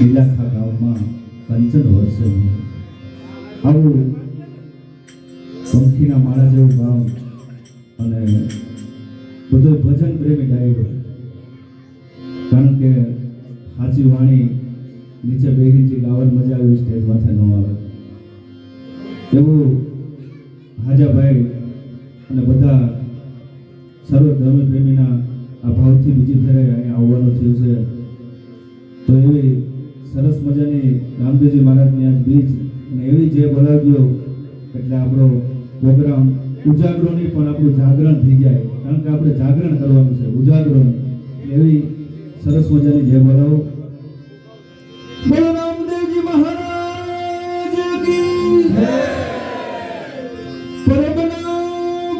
ઇલાખા ગામમાં કંચન વર્ષે આવું પંખીના માળા જેવું ગામ અને બધો ભજન પ્રેમી ડાયરો, કારણ કે સાચી વાણી નીચે બેગીથી ગાવાની મજા આવી સ્ટેજ માથે ન આવે એવું હાજાભાઈ અને બધા સર્વ ધર્મ પ્રેમીના આ ભાવથી બીજી ફેરે અહીંયા આવવાનું થયું છે. તો એવી સરસ મજાની રામદેવજી મહારાજની આજ બીજ અને એવી જે બોલાવ્યો એટલે આપણો પ્રોગ્રામ ઉજાગરો નહીં પણ આપણું જાગરણ થઈ જાય, કારણ કે આપણે જાગરણ કરવાનું છે, ઉજાગરો નહીં. એવી સરસ મજાની જે બોલાવો. બોલો રામદેવજી મહારાજ કી જય. પરબના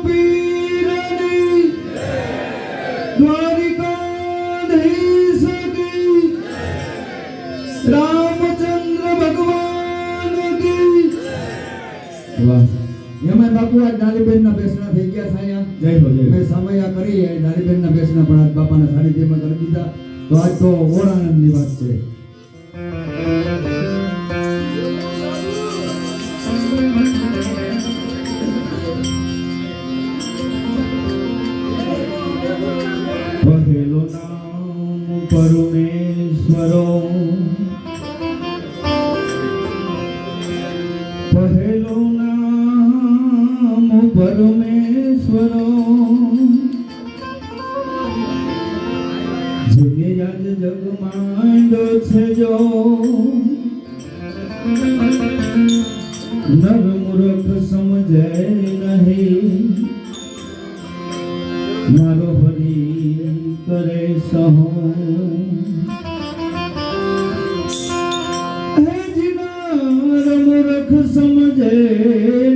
પીરની દ્વારિકાધીશ કી રામચંદ્ર ભગવાન કી. વાહ. એમાં બાપુ આ ડાલીબેનના બેસણા થઈ ગયા સાયા. જય હો જય. મેં સમયા કરી ડાલીબેનના બેસણા પણ આજ બાપાના સાનિધ્યમાં કરી દીધા. તો આજ તો ઓર આનંદની વાત છે. પહેલો નામ પરમેશ્વરો, પહેલો નામ પરમેશ્વરો, જેને આજ જગ માંડો છે જો નર મૂર્ખ સમજે નહીં, મારો હરી કરે સહો. હે જીનાર મૂર્ખ સમજે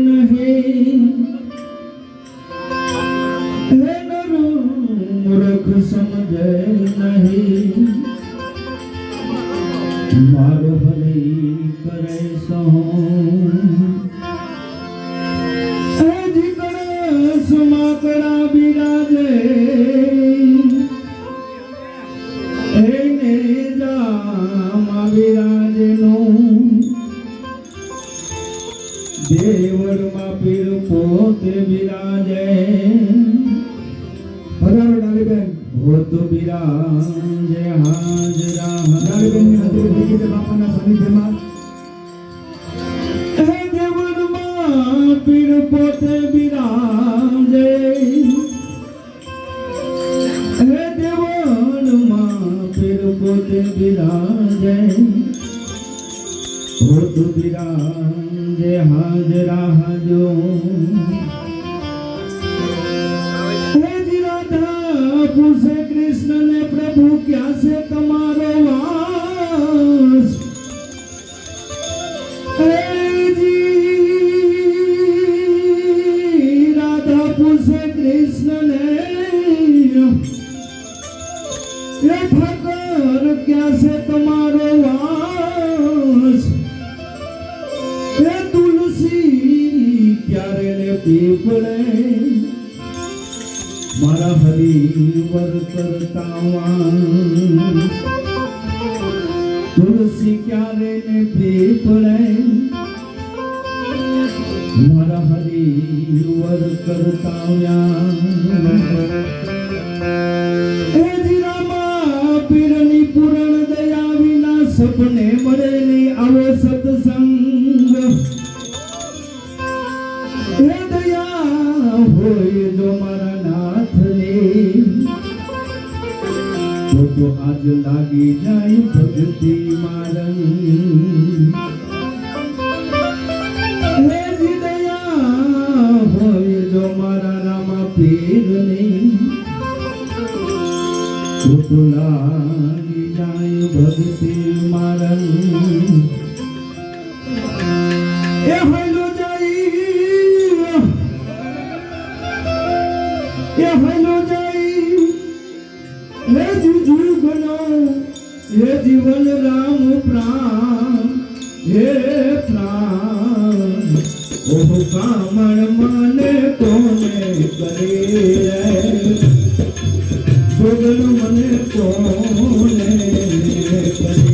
નહીં, હે નર મૂર્ખ સમજે નહીં, મારો હરી કરે સહો. સુમાકડા બિરાજે એને જામા બિરાજે નું, દેવળમાં પીર પોતે બિરાજે. પધારો ડાલીબેન. હોત બિરાજે હાજરા. ડાલીબેનની હાજરી થઈ ગઈ છે બાપાના સાનિધ્યમાં. હે દેવળમાં પીર પોતે બિરાજે, હે દેવળમાં પીર પોતે બિરાજે, હોત બિરાજે હાજરા હાજો. હે જી રાધા પૂછે કૃષ્ણને પ્રભુ ક્યાં છે તમારો વાસ. હે જી રાધા પૂછે કૃષ્ણને એ ઠાકર ક્યાં છે તમારો વાસ. હે તુલસી ક્યારે ને પીપળે મારા હરિવર કરતા વાસ. તુલસી ક્યારે ને પીપળે મારા હરિવર કરતા વ્યાસ. હે જીરામા પીરની પૂરણ દયા વિના સપને મળે નહીં આવો સત્સંગ. હે દયા હોય જો મારા નાથની તો આજ લાગી જાય ભક્તિ મારંગ. હે જી દયા હોય જો મારા રામા પીરની તો લાગી જાય ભક્તિ મારંગ. એ હૈલો જાય, એ હૈલો જાય, હે જીજુ બનો, હે જીવન રામ પ્રાણ, હે પ્રાણ. ઓહ કામણ મને કોને કરે, જોગણ મને કોને કરે.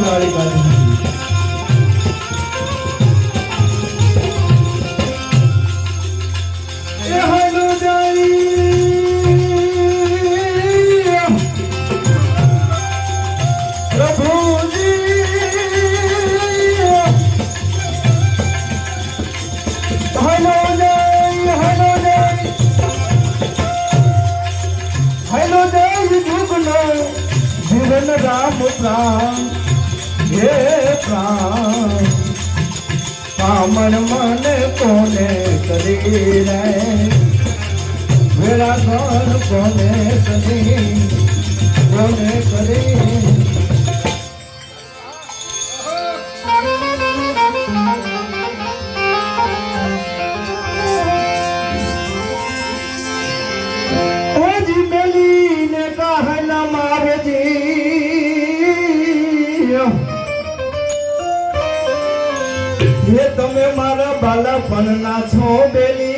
વાળી કાઢી એ હાલો જાય પ્રભુજી હાલો જાય હાલો જાય હાલો જાય જુગનો જીવન રામ પ્રાણ હે પ્રાણ કામણ મન કોને કરી રે વેરા ઘર કોને કરી કોને કરી ઓજી મેલીને કહના મારજી એ તમે મારા બાલાપણના છો બેલી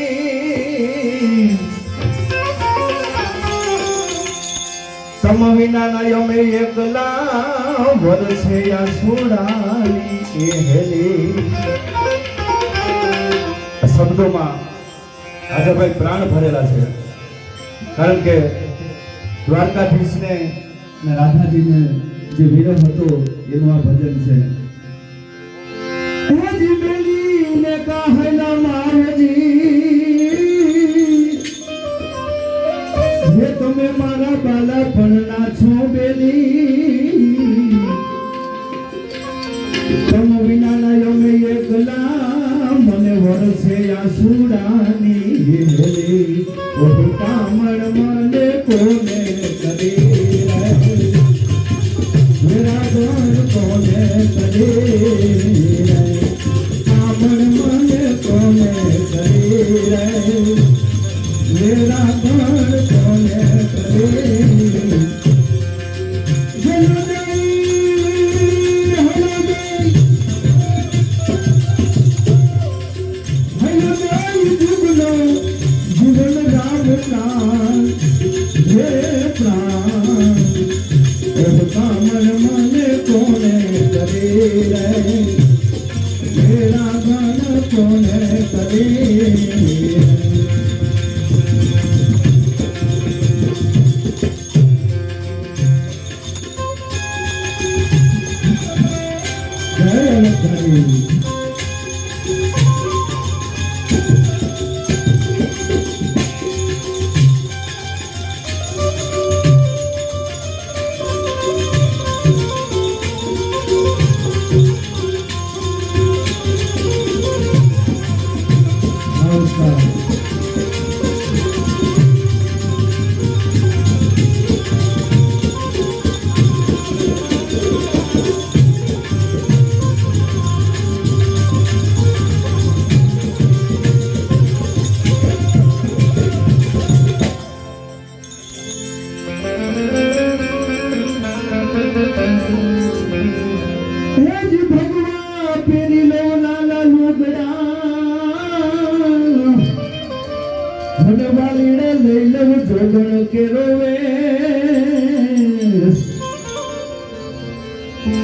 તમ વિનાના અમે એકલા વરસે આ સુડાલી એ હેલી આ શબ્દોમાં આજે ભાઈ પ્રાણ ભરેલા છે કારણ કે દ્વારકાધીશને અને રાધાજીને જે વિરહ હતો એનું આ ભજન છે હજી બેલીને કહના મારજી જે તમે મારા બાલાપણના છો બેલી તમ વિનાના અમે એકલા મને વરસે આ સુડાની હેલી ઓહ કામણ મને કોને કરી મેરા ઘર કોને કરી કામણ મને કોને કરી મેરા ઘર કોને કરી જીવન રામ પ્રાણ હે પ્રાણ કામણ મને કોને કરી મેરા ઘર કોને કરી જય કરી જોગણ કે રોવે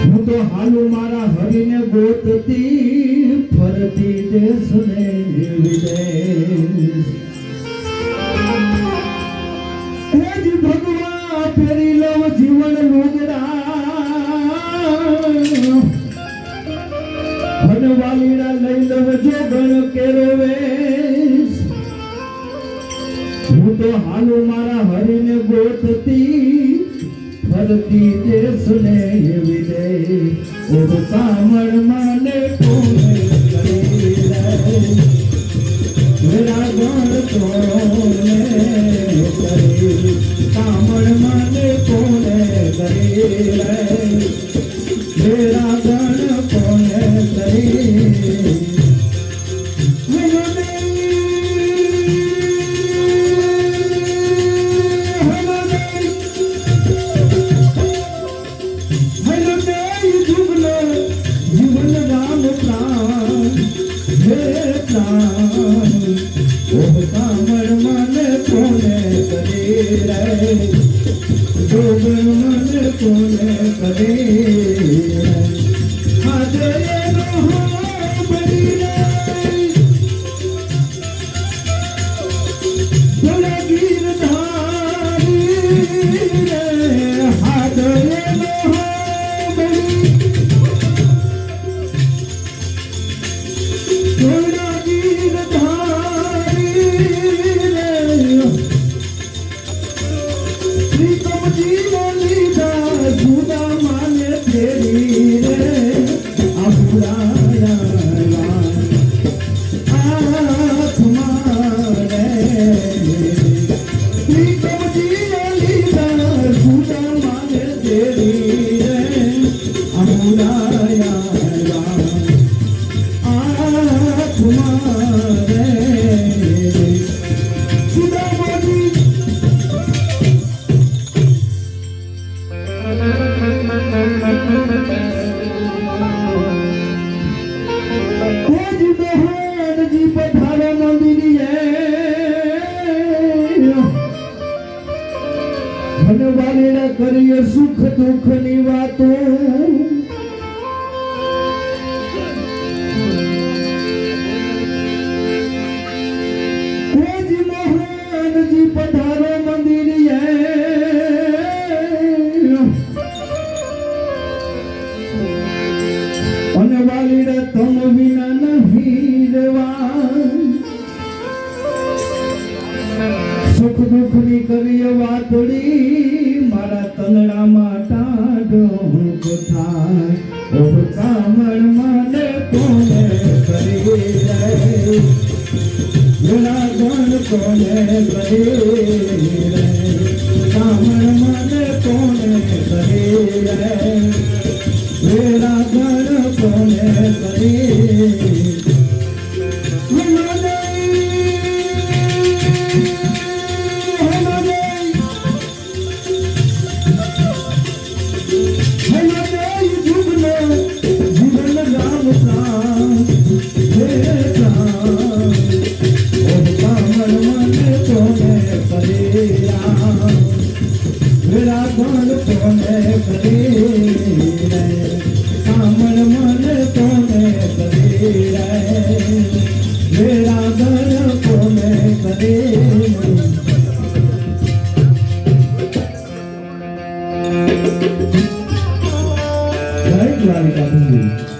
હું તો હાલું મારા હરીને ગોતતી ફરતી દેશને વિદેશ હે જ ભગવા ફેરી લવ જીવન લુગડા હનવાલીડા લઈ લવ જોગણ કે રોવે હું તો હાલું મારા હરીને ગોતતી ફરતી દેશને વિદેશ ઓહ કામણ મને કોને કરી મેરા ઘર કોને કરી કામણ મને કોને કરી મેરા ઘર કોને કરી કામણ મને કોને કરી જોગણ મને કોને કરી महाबली रे बोले गिरधारी रे हादरे महाबली बोले गिरधारी रे प्रीतम जीवन लीधा सुदामा ने फेरी रे अपुराया आँख मारे प्रीतम जीवन लीधा सुदामा ने फेरी रे अपुराया आँख मारे सुदामा जी तेज बहान जी पधारा मंदिरिए धनवालेला करिए सुख दुख ની વાતો तेज महान जी पधारा मंदिरिए અને વાલીડા તમ વિના નહીં રેવા સુખ દુઃખ ની કરીએ વાતડી મારા તંગડામાં ટાઢો થાય ઓહ કામણ મને કોને કરી રે વેલા ગણ કોને કરી રે કામણ મને કોને કરી રે વેલા ગણ કોને કરી જીવન રામ કામણ મને કોને કરી વેલા ગણ કોને કરી કામણ મને કોને કરી વેલા ગણ કોને કરી જય દ્વારિકા